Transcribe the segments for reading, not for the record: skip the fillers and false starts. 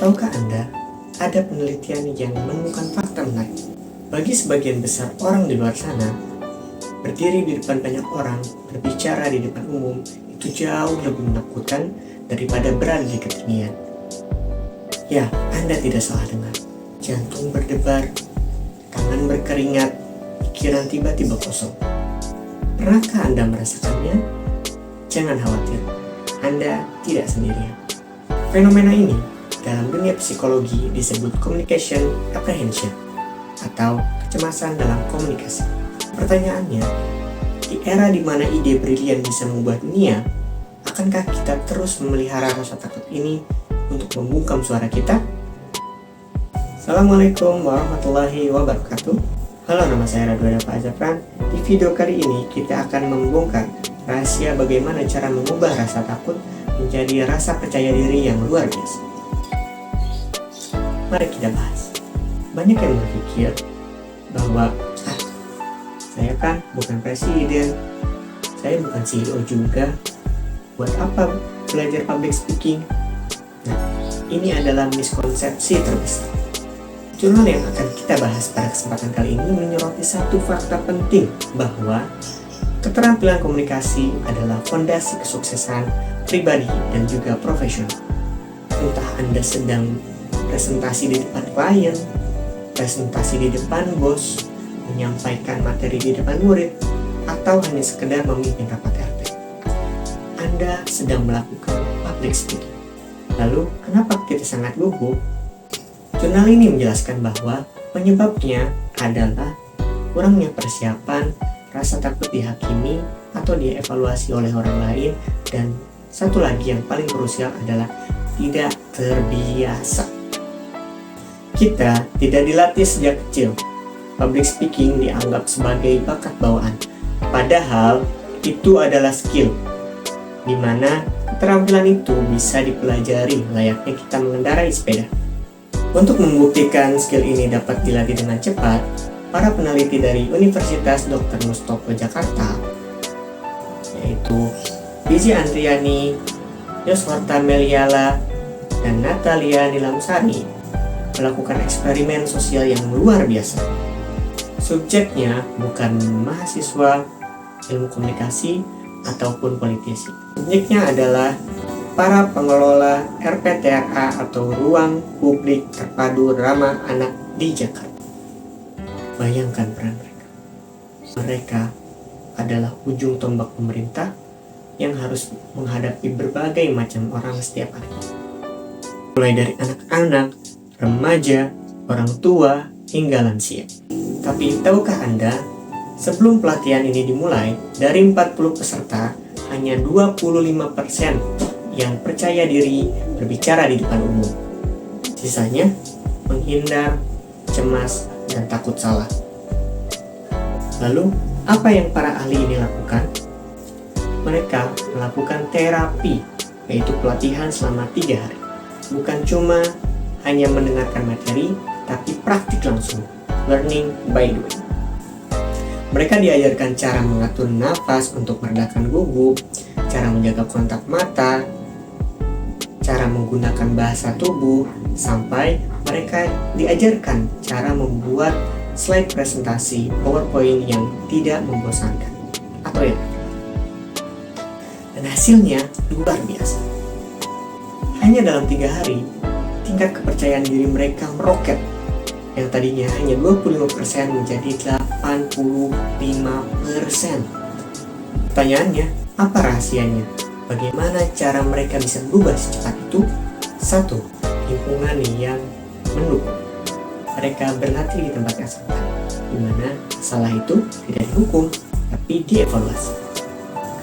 Tahukah Anda, ada penelitian yang menemukan fakta menarik. Bagi sebagian besar orang di luar sana, berdiri di depan banyak orang, berbicara di depan umum, itu jauh lebih menakutkan daripada berada di ketinggian. Ya, Anda tidak salah dengar. Jantung berdebar, tangan berkeringat, pikiran tiba-tiba kosong. Pernahkah Anda merasakannya? Jangan khawatir, Anda tidak sendirian. Fenomena ini dalam dunia psikologi disebut communication apprehension atau kecemasan dalam komunikasi. Pertanyaannya, di era di mana ide brilian bisa mengubah dunia, akankah kita terus memelihara rasa takut ini untuk membungkam suara kita? Assalamualaikum warahmatullahi wabarakatuh. Halo, nama saya Radwana Pak Zafran. Di video kali ini kita akan membongkar rahasia bagaimana cara mengubah rasa takut menjadi rasa percaya diri yang luar biasa. Mari kita bahas. Banyak yang berpikir bahwa saya kan bukan presiden, saya bukan CEO juga, buat apa belajar public speaking? Nah, ini adalah miskonsepsi terbesar. Jurnal yang akan kita bahas pada kesempatan kali ini menyoroti satu fakta penting bahwa keterampilan komunikasi adalah fondasi kesuksesan pribadi dan juga profesional. Entah Anda sedang presentasi di depan klien, presentasi di depan bos, menyampaikan materi di depan murid, atau hanya sekedar memimpin rapat RT. Anda sedang melakukan public speaking. Lalu, kenapa kita sangat gugup? Jurnal ini menjelaskan bahwa penyebabnya adalah kurangnya persiapan, rasa takut dihakimi atau dievaluasi oleh orang lain, dan satu lagi yang paling krusial adalah tidak terbiasa. Kita tidak dilatih sejak kecil. Public speaking dianggap sebagai bakat bawaan, padahal itu adalah skill, di mana keterampilan itu bisa dipelajari layaknya kita mengendarai sepeda. Untuk membuktikan skill ini dapat dilatih dengan cepat, para peneliti dari Universitas Dr. Mustopo Jakarta, yaitu Bizi Andriani, Yoswarta Meliala, dan Natalia Nilamsari, melakukan eksperimen sosial yang luar biasa. Subjeknya bukan mahasiswa ilmu komunikasi ataupun politisi. Subjeknya adalah para pengelola RPTRA atau Ruang Publik Terpadu Ramah Anak di Jakarta. Bayangkan peran mereka. Mereka adalah ujung tombak pemerintah yang harus menghadapi berbagai macam orang setiap hari. Mulai dari anak-anak, remaja, orang tua, hingga lansia. Tapi tahukah Anda, sebelum pelatihan ini dimulai, dari 40 peserta, hanya 25% yang percaya diri berbicara di depan umum. Sisanya menghindar, cemas, dan takut salah. Lalu, apa yang para ahli ini lakukan? Mereka melakukan terapi, yaitu pelatihan selama 3 hari. Bukan cuma hanya mendengarkan materi, tapi praktik langsung, learning by doing. Mereka diajarkan cara mengatur nafas untuk meredakan gugup, cara menjaga kontak mata, cara menggunakan bahasa tubuh, sampai mereka diajarkan cara membuat slide presentasi PowerPoint yang tidak membosankan atau ya. Dan hasilnya luar biasa. Hanya dalam 3 hari, tingkat kepercayaan diri mereka meroket. Yang tadinya hanya 25% menjadi 85%. Pertanyaannya, apa rahasianya? Bagaimana cara mereka bisa berubah secepat itu? 1. Lingkungan yang mendukung. Mereka berlatih di tempat yang salah, di mana salah itu tidak dihukum, tapi dievaluasi.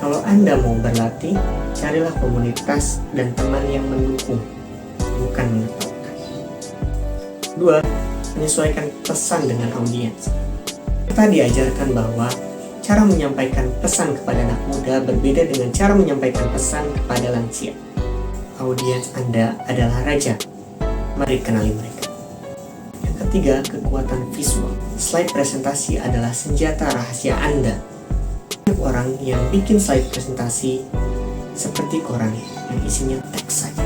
Kalau Anda mau berlatih, carilah komunitas dan teman yang mendukung, bukan menertawakan. 2. Menyesuaikan pesan dengan audiens. Kita diajarkan bahwa cara menyampaikan pesan kepada anak muda berbeda dengan cara menyampaikan pesan kepada lansia. Audiens Anda adalah raja. Mari kenali mereka. Yang ketiga, kekuatan visual. Slide presentasi adalah senjata rahasia Anda. Banyak orang yang bikin slide presentasi seperti koran yang isinya teks saja.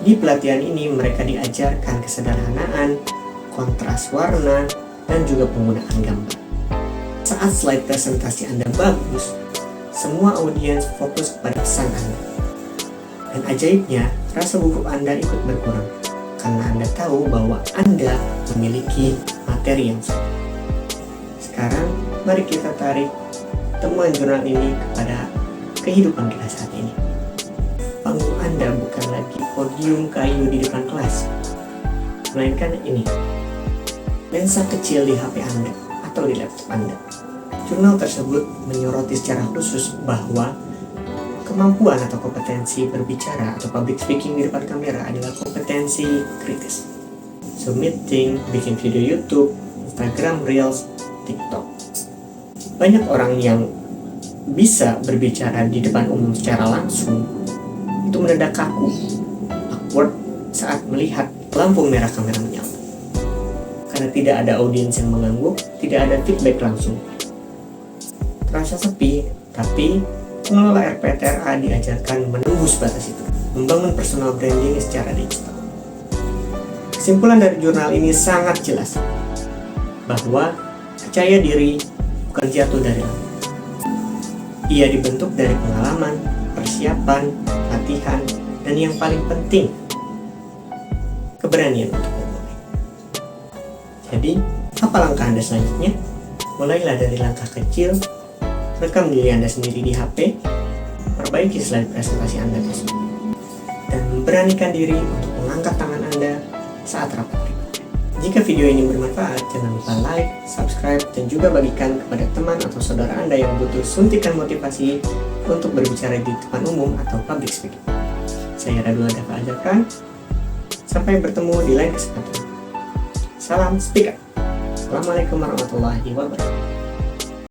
Di pelatihan ini mereka diajarkan kesederhanaan, kontras warna, dan juga penggunaan gambar. Saat slide presentasi Anda bagus, semua audiens fokus pada pesan Anda. Dan ajaibnya, rasa gugup Anda ikut berkurang, karena Anda tahu bahwa Anda memiliki materi yang sama. Sekarang, mari kita tarik temuan jurnal ini kepada kehidupan kita saat ini. Panggung Anda bukan lagi podium kayu di depan kelas, melainkan ini, lensa kecil di HP Anda atau di laptop Anda. Jurnal tersebut menyoroti secara khusus bahwa kemampuan atau kompetensi berbicara atau public speaking di depan kamera adalah kompetensi kritis. Submitting, bikin video YouTube, Instagram Reels, TikTok. Banyak orang yang bisa berbicara di depan umum secara langsung itu mendadak kaku, awkward saat melihat lampu merah kamera menyala. Karena tidak ada audiens yang mengangguk, tidak ada feedback langsung. Terasa sepi, tapi pengelola RPTRA diajarkan menembus batas itu, membangun personal branding secara digital. Kesimpulan dari jurnal ini sangat jelas, bahwa percaya diri bukan jatuh dari langit. Ia dibentuk dari pengalaman, persiapan, latihan, dan yang paling penting, keberanian untuk memulai. Jadi, apa langkah Anda selanjutnya? Mulailah dari langkah kecil, rekam diri Anda sendiri di HP, perbaiki slide presentasi Anda tersebut, dan memberanikan diri untuk mengangkat tangan Anda saat rapat berikutnya. Jika video ini bermanfaat, jangan lupa like, subscribe, dan juga bagikan kepada teman atau saudara Anda yang butuh suntikan motivasi untuk berbicara di depan umum atau public speaking. Saya Radu Adafa ajarkan. Sampai bertemu di lain kesempatan. Salam Speak Up. Assalamualaikum warahmatullahi wabarakatuh.